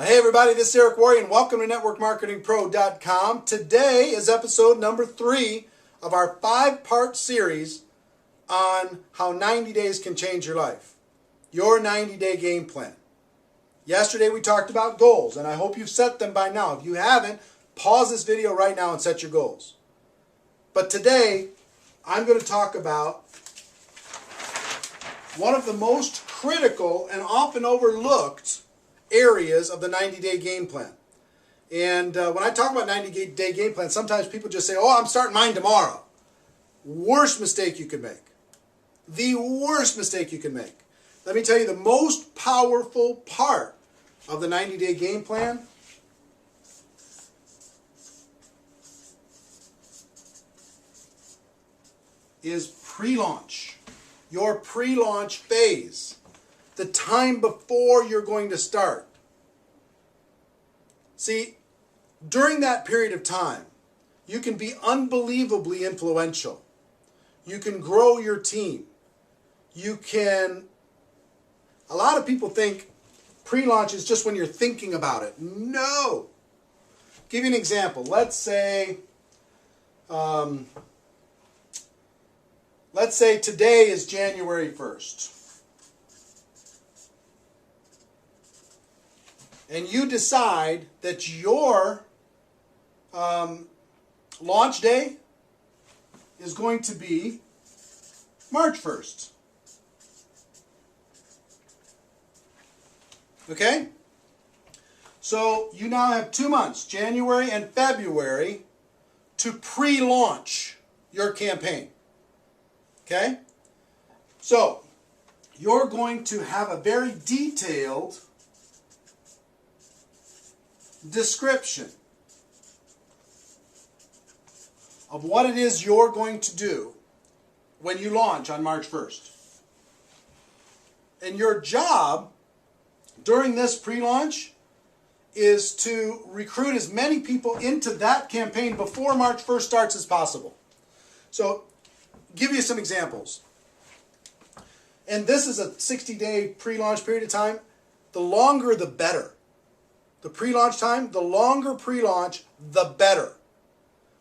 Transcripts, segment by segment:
Hey everybody, this is Eric Worre and welcome to networkmarketingpro.com. Today is episode number 3 of our 5-part series on how 90 days can change your life. Your 90-day game plan. Yesterday we talked about goals and I hope you've set them by now. If you haven't, pause this video right now and set your goals. But today I'm going to talk about one of the most critical and often overlooked areas of the 90-day game plan. And when I talk about 90-day game plan, sometimes people just say, oh, I'm starting mine tomorrow. Worst mistake you could make. The worst mistake you can make. Let me tell you, the most powerful part of the 90-day game plan is pre-launch. Your pre-launch phase. The time before you're going to start. See, during that period of time, you can be unbelievably influential. You can grow your team. You can... A lot of people think pre-launch is just when you're thinking about it. No! Give you an example. Let's say today is January 1st. And you decide that your launch day is going to be March 1st. Okay? So you now have 2 months, January and February, to pre-launch your campaign. Okay? So you're going to have a very detailed description of what it is you're going to do when you launch on March 1st. And your job during this pre-launch is to recruit as many people into that campaign before March 1st starts as possible. So, give you some examples. And this is a 60-day pre-launch period of time. The longer the better. The pre-launch time, the longer pre-launch, the better.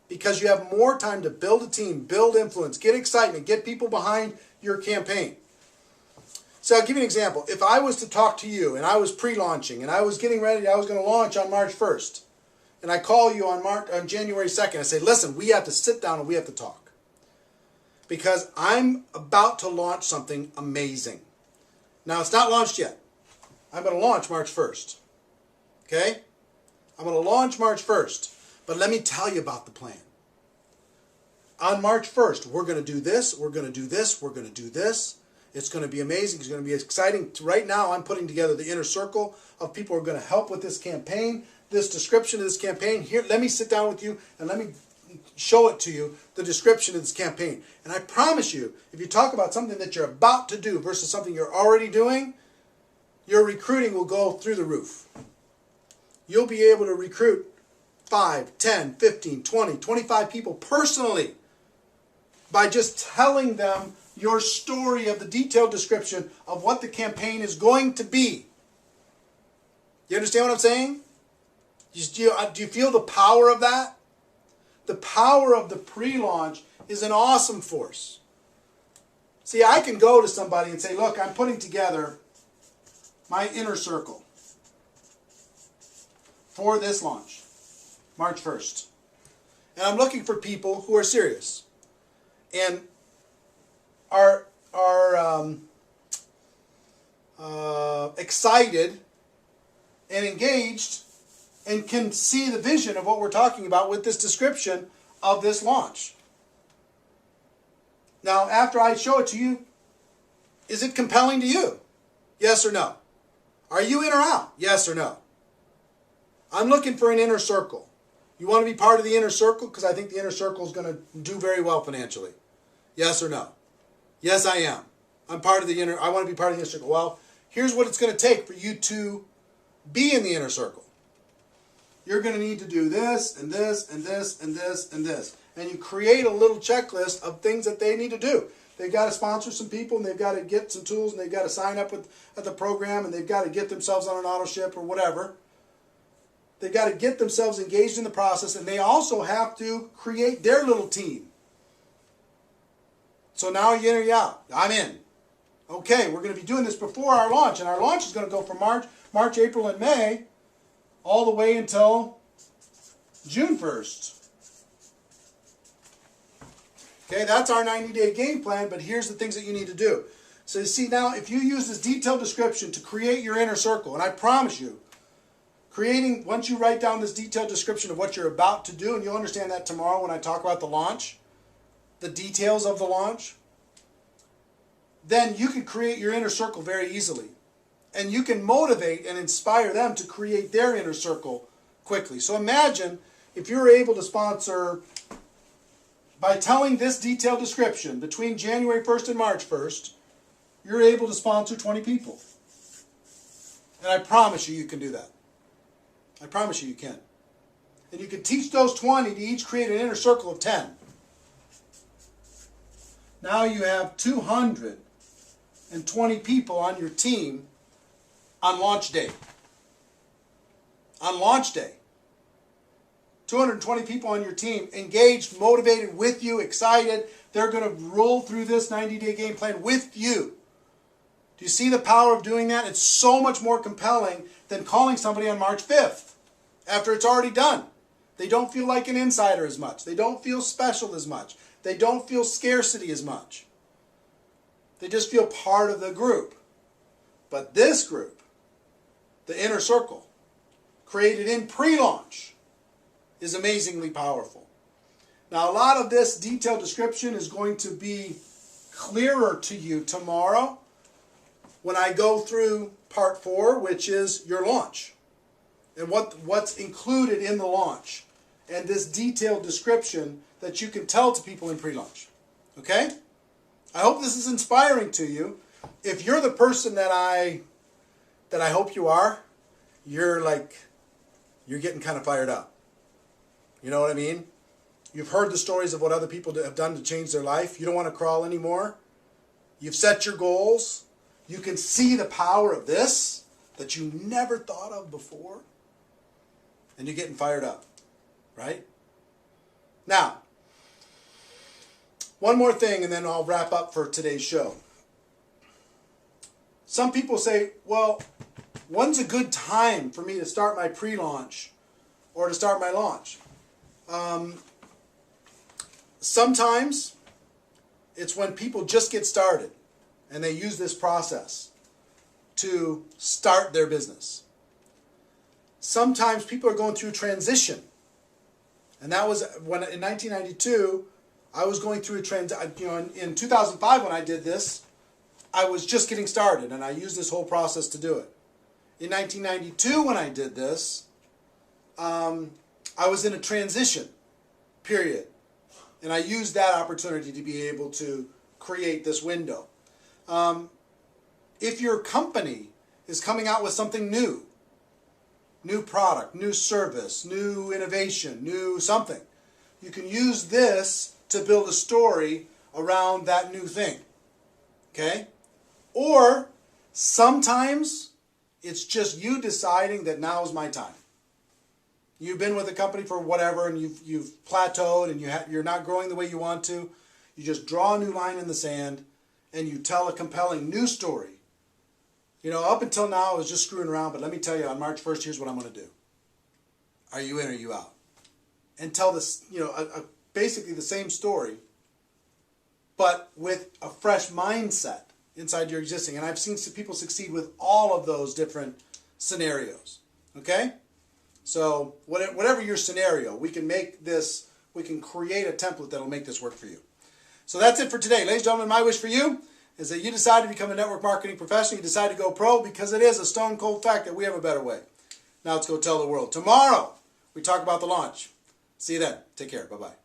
Because you have more time to build a team, build influence, get excitement, get people behind your campaign. So I'll give you an example. If I was to talk to you and I was pre-launching and I was getting ready, I was going to launch on March 1st. And I call you on January 2nd. I say, listen, we have to sit down and we have to talk. Because I'm about to launch something amazing. Now, it's not launched yet. I'm going to launch March 1st. Okay? I'm going to launch March 1st. But let me tell you about the plan. On March 1st, we're going to do this, we're going to do this, we're going to do this. It's going to be amazing. It's going to be exciting. Right now, I'm putting together the inner circle of people who are going to help with this campaign, this description of this campaign. Here, let me sit down with you and let me show it to you, the description of this campaign. And I promise you, if you talk about something that you're about to do versus something you're already doing, your recruiting will go through the roof. You'll be able to recruit 5, 10, 15, 20, 25 people personally by just telling them your story of the detailed description of what the campaign is going to be. You understand what I'm saying? Do you feel the power of that? The power of the pre-launch is an awesome force. See, I can go to somebody and say, look, I'm putting together my inner circle for this launch, March 1st. And I'm looking for people who are serious and are excited and engaged and can see the vision of what we're talking about with this description of this launch. Now, after I show it to you, is it compelling to you? Yes or no? Are you in or out? Yes or no? I'm looking for an inner circle. You want to be part of the inner circle? Because I think the inner circle is going to do very well financially. Yes or no? Yes, I am. I'm part of the inner, I want to be part of the inner circle. Well, here's what it's going to take for you to be in the inner circle. You're going to need to do this and this and this and this and this. And you create a little checklist of things that they need to do. They've got to sponsor some people, and they've got to get some tools, and they've got to sign up at the program, and they've got to get themselves on an auto ship or whatever. They've got to get themselves engaged in the process, and they also have to create their little team. So now you in or you out? I'm in. Okay, we're going to be doing this before our launch, and our launch is going to go from March, April, and May, all the way until June 1st. Okay, that's our 90-day game plan, but here's the things that you need to do. So you see now, if you use this detailed description to create your inner circle, and I promise you, once you write down this detailed description of what you're about to do, and you'll understand that tomorrow when I talk about the launch, the details of the launch, then you can create your inner circle very easily. And you can motivate and inspire them to create their inner circle quickly. So imagine if you're able to sponsor, by telling this detailed description, between January 1st and March 1st, you're able to sponsor 20 people. And I promise you, you can do that. I promise you, you can. And you can teach those 20 to each create an inner circle of 10. Now you have 220 people on your team on launch day. On launch day. 220 people on your team engaged, motivated with you, excited. They're going to roll through this 90-day game plan with you. Do you see the power of doing that? It's so much more compelling than calling somebody on March 5th after it's already done. They don't feel like an insider as much. They don't feel special as much. They don't feel scarcity as much. They just feel part of the group. But this group, the inner circle, created in pre-launch, is amazingly powerful. Now, a lot of this detailed description is going to be clearer to you tomorrow when I go through part 4, which is your launch, and what's included in the launch, and this detailed description that you can tell to people in pre-launch. Okay? I hope this is inspiring to you. If you're the person that I hope you are, you're getting kind of fired up. You know what I mean? You've heard the stories of what other people have done to change their life. You don't want to crawl anymore. You've set your goals. You can see the power of this that you never thought of before. And you're getting fired up. Right? Now, one more thing and then I'll wrap up for today's show. Some people say, well, when's a good time for me to start my pre-launch or to start my launch? Sometimes it's when people just get started and they use this process to start their business. Sometimes people are going through transition. And that was when in 1992, I was going through a transition. You know, in 2005 when I did this, I was just getting started and I used this whole process to do it. In 1992 when I did this, I was in a transition period. And I used that opportunity to be able to create this window. If your company is coming out with something new product, new service, new innovation, new something, you can use this to build a story around that new thing. Okay? Or sometimes it's just you deciding that now is my time. You've been with a company for whatever and you've plateaued and you're not growing the way you want to. You just draw a new line in the sand and you tell a compelling new story. You know, up until now I was just screwing around, but let me tell you, on March 1st, here's what I'm going to do. Are you in or are you out? And tell this, you know, basically the same story, but with a fresh mindset inside your existing. And I've seen some people succeed with all of those different scenarios. Okay? So whatever your scenario, we can make this, we can create a template that will make this work for you. So that's it for today. Ladies and gentlemen, my wish for you is that you decide to become a network marketing professional. You decide to go pro because it is a stone cold fact that we have a better way. Now let's go tell the world. Tomorrow, we talk about the launch. See you then. Take care. Bye-bye.